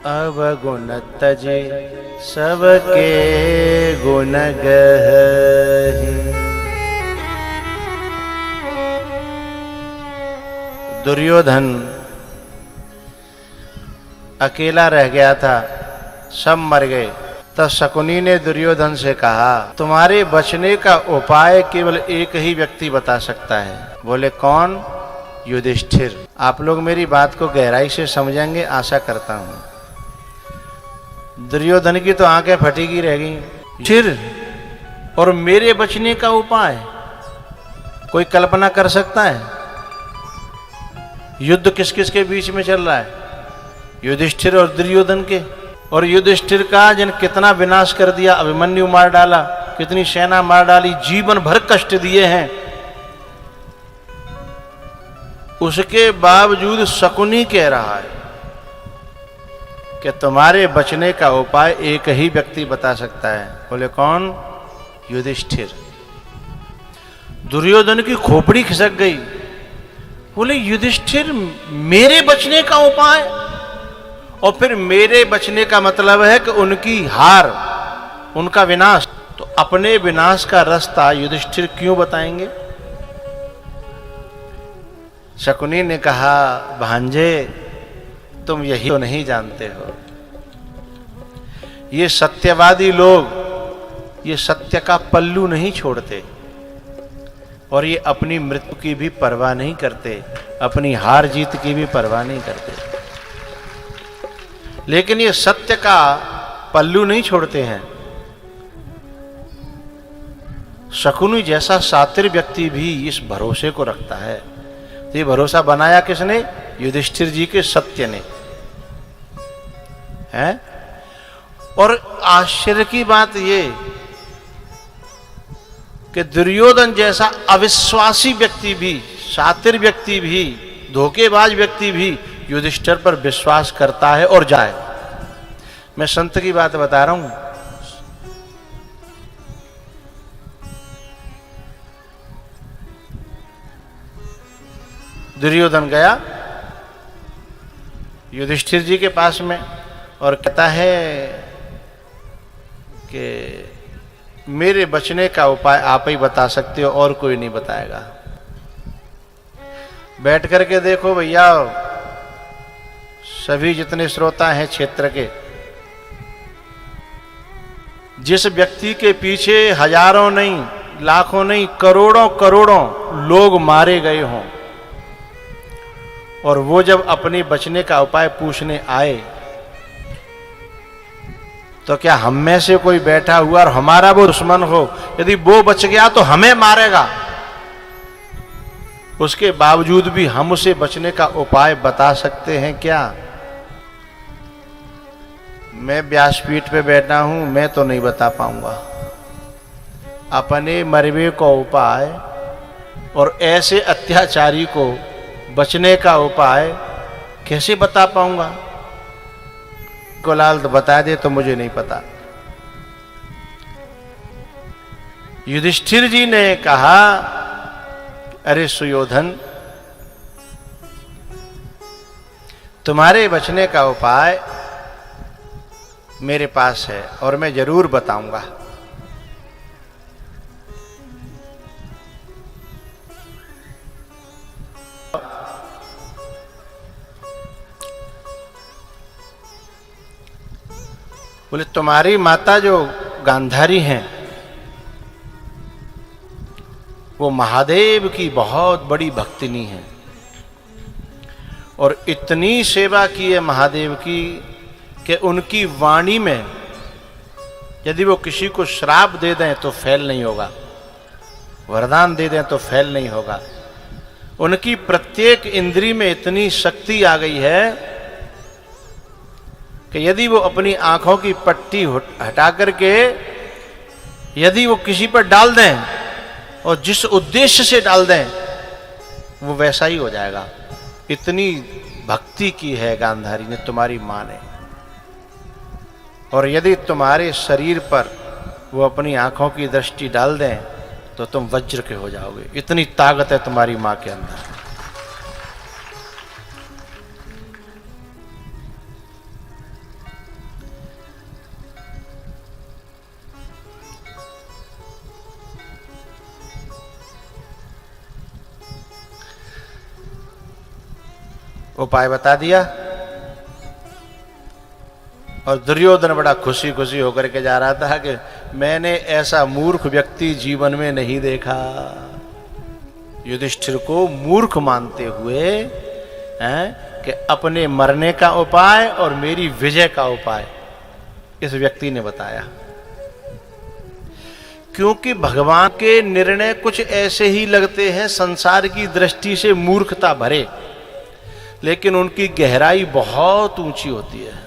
अवगुण तजे सबके गुण गहहि। दुर्योधन अकेला रह गया था, सब मर गए। तब शकुनी ने दुर्योधन से कहा, तुम्हारे बचने का उपाय केवल एक ही व्यक्ति बता सकता है। बोले कौन? युधिष्ठिर। आप लोग मेरी बात को गहराई से समझेंगे आशा करता हूं। दुर्योधन की तो आंखें फटी रह गई। युधिष्ठिर और मेरे बचने का उपाय कोई कल्पना कर सकता है? युद्ध किस किस के बीच में चल रहा है? युधिष्ठिर और दुर्योधन के। और युधिष्ठिर का जिन कितना विनाश कर दिया, अभिमन्यु मार डाला, कितनी सेना मार डाली, जीवन भर कष्ट दिए हैं। उसके बावजूद शकुनी कह रहा है कि तुम्हारे बचने का उपाय एक ही व्यक्ति बता सकता है। बोले कौन? युधिष्ठिर। दुर्योधन की खोपड़ी खिसक गई। बोले युधिष्ठिर मेरे बचने का उपाय? और फिर मेरे बचने का मतलब है कि उनकी हार, उनका विनाश। तो अपने विनाश का रास्ता युधिष्ठिर क्यों बताएंगे? शकुनी ने कहा, भांजे तुम यही तो नहीं जानते हो, ये सत्यवादी लोग ये सत्य का पल्लू नहीं छोड़ते और ये अपनी मृत्यु की भी परवाह नहीं करते, अपनी हार जीत की भी परवाह नहीं करते। लेकिन ये सत्य का पल्लू नहीं छोड़ते हैं। शकुनी जैसा शातिर व्यक्ति भी इस भरोसे को रखता है। तो ये भरोसा बनाया किसने? युधिष्ठिर जी के सत्य ने है। और आश्चर्य की बात ये कि दुर्योधन जैसा अविश्वासी व्यक्ति भी, शातिर व्यक्ति भी, धोखेबाज व्यक्ति भी युधिष्ठिर पर विश्वास करता है और जाए। मैं संत की बात बता रहा हूं। दुर्योधन गया युधिष्ठिर जी के पास में और कहता है कि मेरे बचने का उपाय आप ही बता सकते हो और कोई नहीं बताएगा। बैठ करके देखो भैया, सभी जितने श्रोता हैं क्षेत्र के, जिस व्यक्ति के पीछे हजारों नहीं, लाखों नहीं, करोड़ों करोड़ों लोग मारे गए हों और वो जब अपने बचने का उपाय पूछने आए तो क्या हम में से कोई बैठा हुआ और हमारा वो दुश्मन हो, यदि वो बच गया तो हमें मारेगा, उसके बावजूद भी हम उसे बचने का उपाय बता सकते हैं क्या? मैं व्यासपीठ पे बैठा हूं, मैं तो नहीं बता पाऊंगा अपने मरवे का उपाय और ऐसे अत्याचारी को बचने का उपाय कैसे बता पाऊंगा? गोलाल तो बता दे तो मुझे नहीं पता। युधिष्ठिर जी ने कहा, अरे सुयोधन, तुम्हारे बचने का उपाय मेरे पास है और मैं जरूर बताऊंगा। बोले तुम्हारी माता जो गांधारी हैं वो महादेव की बहुत बड़ी भक्तिनी है और इतनी सेवा की है महादेव की कि उनकी वाणी में यदि वो किसी को श्राप दे दें तो फेल नहीं होगा, वरदान दे दें तो फेल नहीं होगा। उनकी प्रत्येक इंद्री में इतनी शक्ति आ गई है कि यदि वो अपनी आंखों की पट्टी हटा करके यदि वो किसी पर डाल दें और जिस उद्देश्य से डाल दें वो वैसा ही हो जाएगा। इतनी भक्ति की है गांधारी ने, तुम्हारी मां ने। और यदि तुम्हारे शरीर पर वो अपनी आंखों की दृष्टि डाल दें तो तुम वज्र के हो जाओगे, इतनी ताकत है तुम्हारी मां के अंदर। उपाय बता दिया और दुर्योधन बड़ा खुशी खुशी होकर के जा रहा था कि मैंने ऐसा मूर्ख व्यक्ति जीवन में नहीं देखा। युधिष्ठिर को मूर्ख मानते हुए कि अपने मरने का उपाय और मेरी विजय का उपाय इस व्यक्ति ने बताया। क्योंकि भगवान के निर्णय कुछ ऐसे ही लगते हैं संसार की दृष्टि से मूर्खता भरे, लेकिन उनकी गहराई बहुत ऊंची होती है,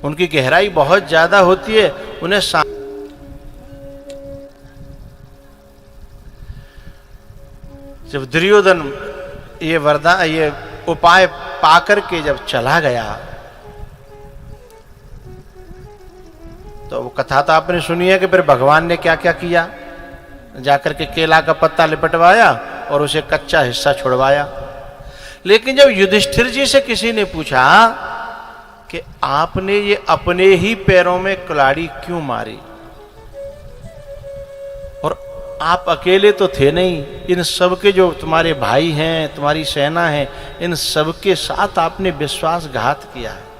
उनकी गहराई बहुत ज्यादा होती है। उन्हें जब दुर्योधन ये वरदान ये उपाय पाकर के जब चला गया तो वो कथा तो आपने सुनी है कि फिर भगवान ने क्या क्या किया। जाकर के केला का पत्ता लिपटवाया और उसे कच्चा हिस्सा छुड़वाया। लेकिन जब युधिष्ठिर जी से किसी ने पूछा कि आपने ये अपने ही पैरों में कुल्हाड़ी क्यों मारी, और आप अकेले तो थे नहीं, इन सब के जो तुम्हारे भाई हैं, तुम्हारी सेना है, इन सब के साथ आपने विश्वासघात किया है।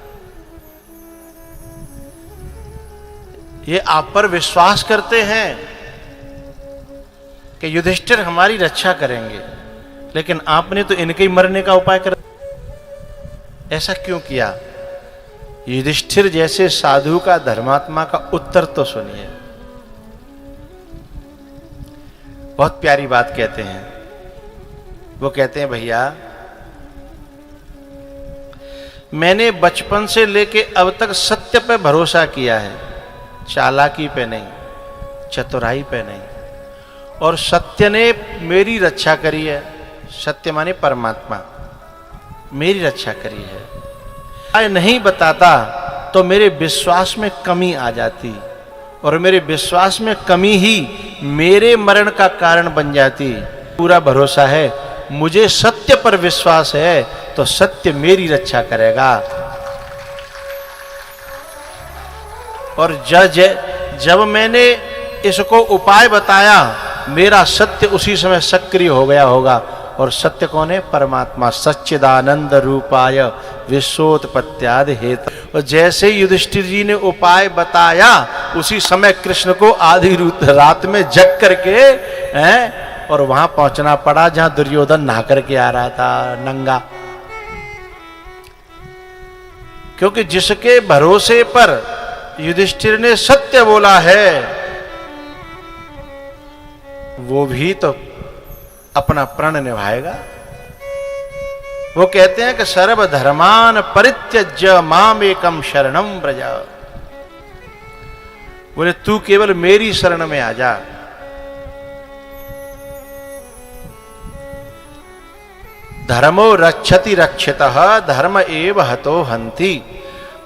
ये आप पर विश्वास करते हैं कि युधिष्ठिर हमारी रक्षा करेंगे, लेकिन आपने तो इनके ही मरने का उपाय कर। ऐसा क्यों किया? युधिष्ठिर जैसे साधु का, धर्मात्मा का उत्तर तो सुनिए। बहुत प्यारी बात कहते हैं। वो कहते हैं, भैया मैंने बचपन से लेके अब तक सत्य पे भरोसा किया है, चालाकी पे नहीं, चतुराई पे नहीं, और सत्य ने मेरी रक्षा करी है। सत्य माने परमात्मा, मेरी रक्षा करी है। नहीं बताता तो मेरे विश्वास में कमी आ जाती, और मेरे विश्वास में कमी ही मेरे मरण का कारण बन जाती। पूरा भरोसा है, मुझे सत्य पर विश्वास है, तो सत्य मेरी रक्षा करेगा। और जब मैंने इसको उपाय बताया, मेरा सत्य उसी समय सक्रिय हो गया होगा। और सत्य कौन है? परमात्मा। सच्चिदानंद रूपाय विश्वोत्पत्त्यादि हेतु। और जैसे युधिष्ठिर जी ने उपाय बताया, उसी समय कृष्ण को आधी रात में जग करके और वहां पहुंचना पड़ा जहां दुर्योधन नहा करके आ रहा था नंगा। क्योंकि जिसके भरोसे पर युधिष्ठिर ने सत्य बोला है, वो भी तो अपना प्रण निभाएगा। वो कहते हैं कि सर्वधर्मान परित्यज्य माम एकम शरणम व्रज। बोले तू केवल मेरी शरण में आ जा। धर्मो रक्षति रक्षितः धर्म एव हतो हन्ति।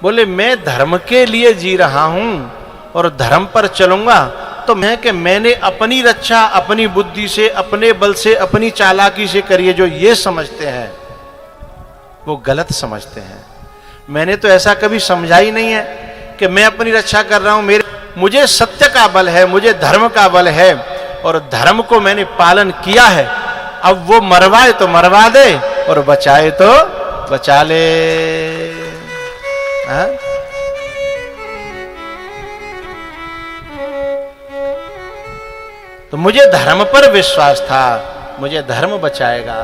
बोले मैं धर्म के लिए जी रहा हूं और धर्म पर चलूंगा, तो मैं कि मैंने अपनी रक्षा अपनी बुद्धि से, अपने बल से, अपनी चालाकी से करिए, जो ये समझते हैं वो गलत समझते हैं। मैंने तो ऐसा कभी समझा ही नहीं है कि मैं अपनी रक्षा कर रहा हूं। मुझे सत्य का बल है, मुझे धर्म का बल है, और धर्म को मैंने पालन किया है। अब वो मरवाए तो मरवा दे और बचाए तो बचा ले। हाँ? तो मुझे धर्म पर विश्वास था, मुझे धर्म बचाएगा।